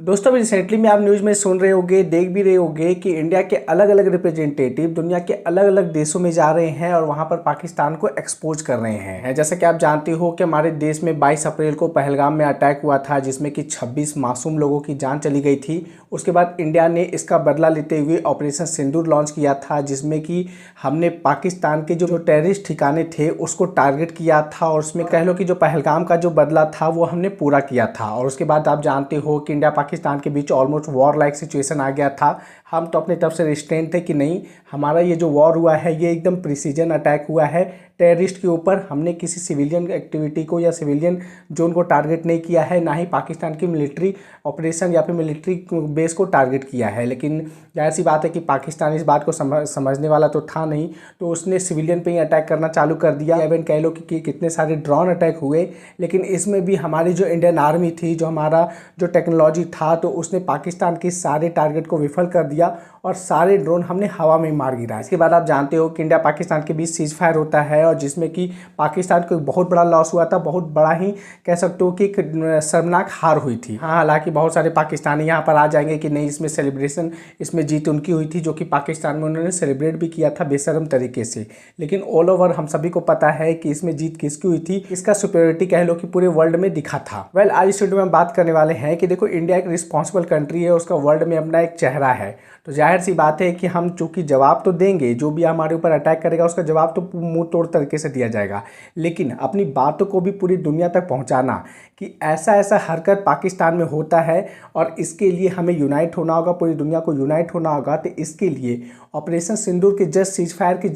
दोस्तों अभी रिसेंटली में आप न्यूज़ में सुन रहे होंगे, देख भी रहे होंगे कि इंडिया के अलग अलग रिप्रेजेंटेटिव दुनिया के अलग अलग देशों में जा रहे हैं और वहां पर पाकिस्तान को एक्सपोज कर रहे हैं। जैसा कि आप जानते हो कि हमारे देश में 22 अप्रैल को पहलगाम में अटैक हुआ था, जिसमें कि 26 मासूम लोगों की जान चली गई थी। उसके बाद इंडिया ने इसका बदला लेते हुए ऑपरेशन सिंदूर लॉन्च किया था, जिसमें कि हमने पाकिस्तान के जो टेररिस्ट ठिकाने थे उसको टारगेट किया था और उसमें कह लो कि जो पहलगाम का जो बदला था वो हमने पूरा किया था। और उसके बाद आप जानते हो कि इंडिया पाकिस्तान के बीच ऑलमोस्ट वॉर लाइक सिचुएशन आ गया था। हम तो अपनी तरफ से रिस्ट्रेंट थे कि नहीं, हमारा ये जो वॉर हुआ है ये एकदम प्रिसीजन अटैक हुआ है टेररिस्ट के ऊपर। हमने किसी सिविलियन एक्टिविटी को या सिविलियन जोन को टारगेट नहीं किया है, ना ही पाकिस्तान की मिलिट्री ऑपरेशन या फिर मिलिट्री बेस को टारगेट किया है। लेकिन जाहिर सी बात है कि पाकिस्तान इस बात को समझने वाला तो था नहीं, तो उसने सिविलियन पे ही अटैक करना चालू कर दिया। इवन कह लो कि कितने सारे ड्रोन अटैक हुए, लेकिन इसमें भी हमारी जो इंडियन आर्मी थी, जो हमारा जो टेक्नोलॉजी था, तो उसने पाकिस्तान के सारे टारगेट को विफल कर दिया और सारे ड्रोन हमने हवा में मार गिरा। इसके बाद आप जानते हो कि इंडिया पाकिस्तान के बीच सीज फायर होता है और जिसमें कि पाकिस्तान को बहुत बड़ा लॉस हुआ था, बहुत बड़ा ही कह सकते हो कि एक शर्मनाक हार हुई थी। हाँ, हालांकि बहुत सारे पाकिस्तानी यहाँ पर आ जाएंगे कि नहीं, इसमें सेलिब्रेशन, इसमें जीत उनकी हुई थी, जो कि पाकिस्तान में उन्होंने सेलिब्रेट भी किया था बेशर्म तरीके से। लेकिन ऑल ओवर हम सभी को पता है कि इसमें जीत किसकी हुई थी, इसका सुपीरियरिटी कह लो कि पूरे वर्ल्ड में दिखा था। वेल, आज इस वीडियो में हम बात करने वाले हैं कि देखो, इंडिया एक रिस्पॉन्सिबल कंट्री है, उसका वर्ल्ड में अपना एक चेहरा है। तो जाहिर सी बात है कि हम चूंकि जवाब तो देंगे, जो भी हमारे ऊपर अटैक करेगा उसका जवाब तो मुंह तोड़ तरीके से दिया जाएगा, लेकिन अपनी बातों को भी पूरी दुनिया तक पहुंचाना कि ऐसा ऐसा हरकत पाकिस्तान में होता है और इसके लिए हमें यूनाइट होना होगा, पूरी दुनिया को यूनाइट होना होगा। तो इसके लिए ऑपरेशन सिंदूर के जस्ट सीज फायर की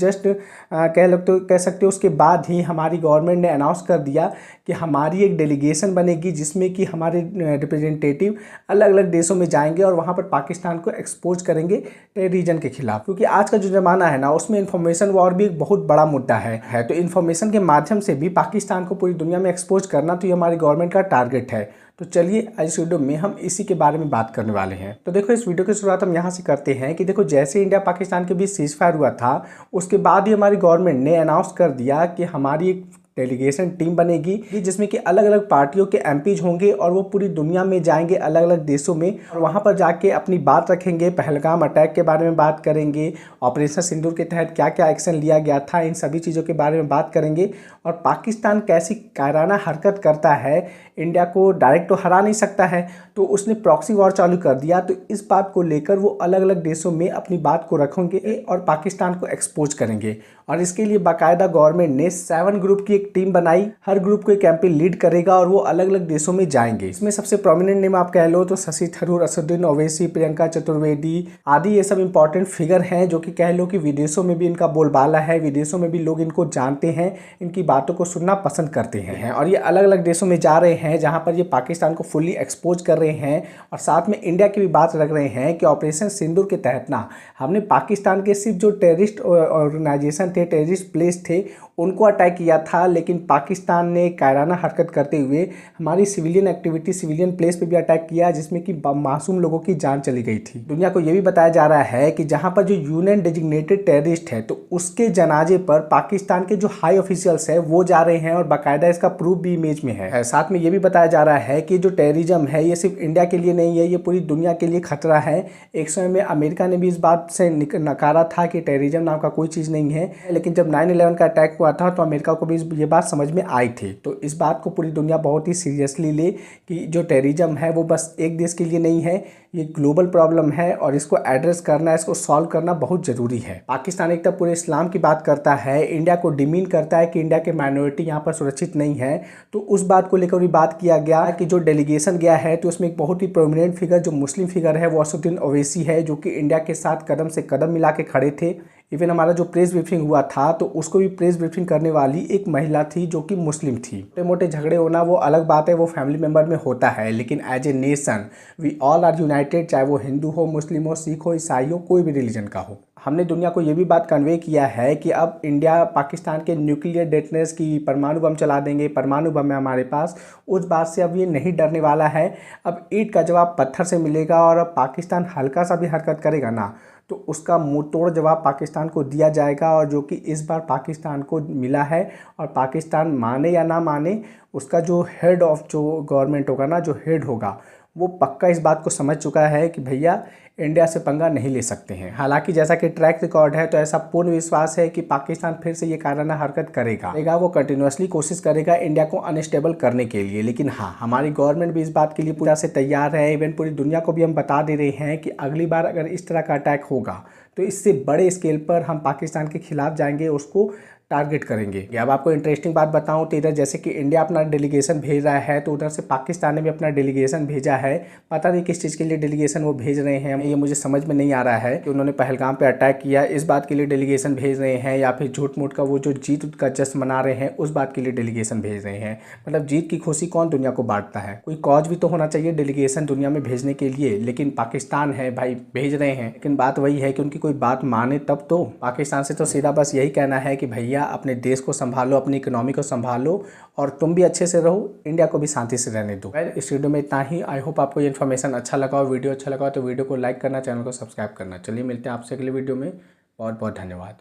कह सकते हो उसके बाद ही हमारी गवर्नमेंट ने अनाउंस कर दिया कि हमारी एक डेलीगेशन बनेगी, जिसमें कि हमारे रिप्रेजेंटेटिव अलग अलग देशों में जाएंगे और वहाँ पर पाकिस्तान को एक्सपोज करेंगे टेररिज्म के खिलाफ। क्योंकि आज का जो ज़माना है ना, उसमें इन्फॉर्मेशन वॉर भी एक बहुत बड़ा मुद्दा है। तो इन्फॉर्मेशन के माध्यम से भी पाकिस्तान को पूरी दुनिया में एक्सपोज करना, तो ये हमारी गवर्नमेंट का टारगेट है। तो चलिए आज इस वीडियो में हम इसी के बारे में बात करने वाले हैं। तो देखो, इस वीडियो की शुरुआत हम यहाँ से करते हैं कि देखो, जैसे इंडिया पाकिस्तान के बीच सीज फायर हुआ था, उसके बाद ही हमारी गवर्नमेंट ने अनाउंस कर दिया कि हमारी एक डेलीगेशन टीम बनेगी, जिसमें कि अलग अलग पार्टियों के एमपीज होंगे और वो पूरी दुनिया में जाएंगे, अलग अलग देशों में, और वहाँ पर जाके अपनी बात रखेंगे। पहलगाम अटैक के बारे में बात करेंगे, ऑपरेशन सिंदूर के तहत क्या क्या एक्शन लिया गया था, इन सभी चीज़ों के बारे में बात करेंगे। और पाकिस्तान कैसी कायराना हरकत करता है, इंडिया को डायरेक्ट तो हरा नहीं सकता है, तो उसने प्रॉक्सी वॉर चालू कर दिया। तो इस बात को लेकर वो अलग अलग देशों में अपनी बात को रखेंगे और पाकिस्तान को एक्सपोज करेंगे। और इसके लिए बाकायदा गवर्नमेंट ने 7 ग्रुप की एक टीम बनाई, हर ग्रुप को एक कैंपेन लीड करेगा और वो अलग अलग देशों में जाएंगे। इसमें सबसे प्रोमिनेंट नेम आप कह लो तो शशि थरूर, असदुद्दीन ओवैसी, प्रियंका चतुर्वेदी आदि ये सब इंपॉर्टेंट फिगर हैं, जो कि कह लो कि विदेशों में भी इनका बोलबाला है, विदेशों में भी लोग इनको जानते हैं, इनकी बातों को सुनना पसंद करते हैं। और ये अलग अलग देशों में जा रहे हैं जहाँ पर ये पाकिस्तान को फुल्ली एक्सपोज कर रहे हैं और साथ में इंडिया की भी बात रख रहे हैं कि ऑपरेशन सिंदूर के तहत ना, हमने पाकिस्तान के सिर्फ जो टेररिस्ट ऑर्गेनाइजेशन थे, टेररिस्ट प्लेस थे, उनको अटैक किया था। लेकिन पाकिस्तान ने कायराना हरकत करते हुए हमारी सिविलियन एक्टिविटी, सिविलियन प्लेस पे भी अटैक किया, जिसमें कि मासूम लोगों की जान चली गई थी। दुनिया को यह भी बताया जा रहा है कि जहां पर जो यूएन डेजिग्नेटेड टेररिस्ट है, तो उसके जनाजे पर पाकिस्तान के जो हाई ऑफिशियल्स है वो जा रहे हैं और बाकायदा इसका प्रूफ भी इमेज में है। साथ में ये भी बताया जा रहा है कि जो टेररिज्म है ये सिर्फ इंडिया के लिए नहीं है, ये पूरी दुनिया के लिए खतरा है। एक समय में अमेरिका ने भी इस बात से नकारा था कि टेररिज्म नाम का कोई चीज़ नहीं है, लेकिन जब 9/11 का अटैक हुआ था तो अमेरिका को भी ये बात समझ में आई थी। तो इस बात को पूरी दुनिया बहुत ही सीरियसली ले कि जो टेररिज्म है वो बस एक देश के लिए नहीं है, ये ग्लोबल प्रॉब्लम है और इसको एड्रेस करना, इसको सॉल्व करना बहुत ज़रूरी है। पाकिस्तान एक तरफ पूरे इस्लाम की बात करता है, इंडिया को डिमीन करता है कि इंडिया के माइनॉरिटी यहाँ पर सुरक्षित नहीं है। तो उस बात को लेकर भी बात किया गया कि जो डेलीगेशन गया है तो उसमें एक बहुत ही प्रोमिनेंट फिगर, जो मुस्लिम फिगर है, वो असदुद्दीन ओवैसी है, जो कि इंडिया के साथ कदम से कदम मिला के खड़े थे। इवन हमारा जो प्रेस ब्रीफिंग हुआ था तो उसको भी प्रेस ब्रीफिंग करने वाली एक महिला थी, जो कि मुस्लिम थी। छोटे मोटे झगड़े होना वो अलग बात है, वो फैमिली मेंबर में होता है, लेकिन as a nation we all are united, चाहे वो हिंदू हो, मुस्लिम हो, सिख हो, ईसाई हो, कोई भी रिलीजन का हो। हमने दुनिया को ये भी बात कन्वे किया है कि अब इंडिया पाकिस्तान के न्यूक्लियर डेटनेस की परमाणु बम चला देंगे, परमाणु बम है हमारे पास, उस बात से अब ये नहीं डरने वाला है। अब ईंट का जवाब पत्थर से मिलेगा और अब पाकिस्तान हल्का सा भी हरकत करेगा ना, तो उसका मुंह तोड़ जवाब पाकिस्तान को दिया जाएगा। और जो कि इस बार पाकिस्तान को मिला है, और पाकिस्तान माने या ना माने, उसका जो हेड ऑफ जो गवर्नमेंट होगा ना, जो हेड होगा, वो पक्का इस बात को समझ चुका है कि भैया इंडिया से पंगा नहीं ले सकते हैं। हालांकि जैसा कि ट्रैक रिकॉर्ड है तो ऐसा पूर्ण विश्वास है कि पाकिस्तान फिर से ये काराना हरकत करेगा। वो कंटिन्यूसली कोशिश करेगा इंडिया को अनस्टेबल करने के लिए। लेकिन हाँ, हमारी गवर्नमेंट भी इस बात के लिए पूरा से तैयार है। इवन पूरी दुनिया को भी हम बता दे रहे हैं कि अगली बार अगर इस तरह का अटैक होगा तो इससे बड़े स्केल पर हम पाकिस्तान के खिलाफ जाएंगे, उसको टारगेट करेंगे। अब आपको इंटरेस्टिंग बात बताऊं तो इधर जैसे कि इंडिया अपना डेलीगेशन भेज रहा है तो उधर से पाकिस्तान ने भी अपना डेलीगेशन भेजा है। पता नहीं किस चीज़ के लिए डेलीगेशन वो भेज रहे हैं, ये मुझे समझ में नहीं आ रहा है कि उन्होंने पहलगाम पे अटैक किया इस बात के लिए डेलीगेशन भेज रहे हैं या फिर झूठ मूठ का वो जो जीत का जश्न मना रहे हैं उस बात के लिए डेलीगेशन भेज रहे हैं। मतलब जीत की खुशी कौन दुनिया को बांटता है, कोई कॉज भी तो होना चाहिए डेलीगेशन दुनिया में भेजने के लिए। लेकिन पाकिस्तान है भाई, भेज रहे हैं। लेकिन बात वही है कि उनकी कोई बात माने तब तो। पाकिस्तान से तो सीधा बस यही कहना है कि भैया अपने देश को संभालो, अपनी इकोनॉमी को संभालो और तुम भी अच्छे से रहो, इंडिया को भी शांति से रहने दो। इस वीडियो में इतना ही। आई होप आपको ये इन्फॉर्मेशन अच्छा लगा हो, वीडियो अच्छा लगा हो तो वीडियो को लाइक करना, चैनल को सब्सक्राइब करना। चलिए मिलते हैं आपसे अगले वीडियो में। बहुत बहुत धन्यवाद।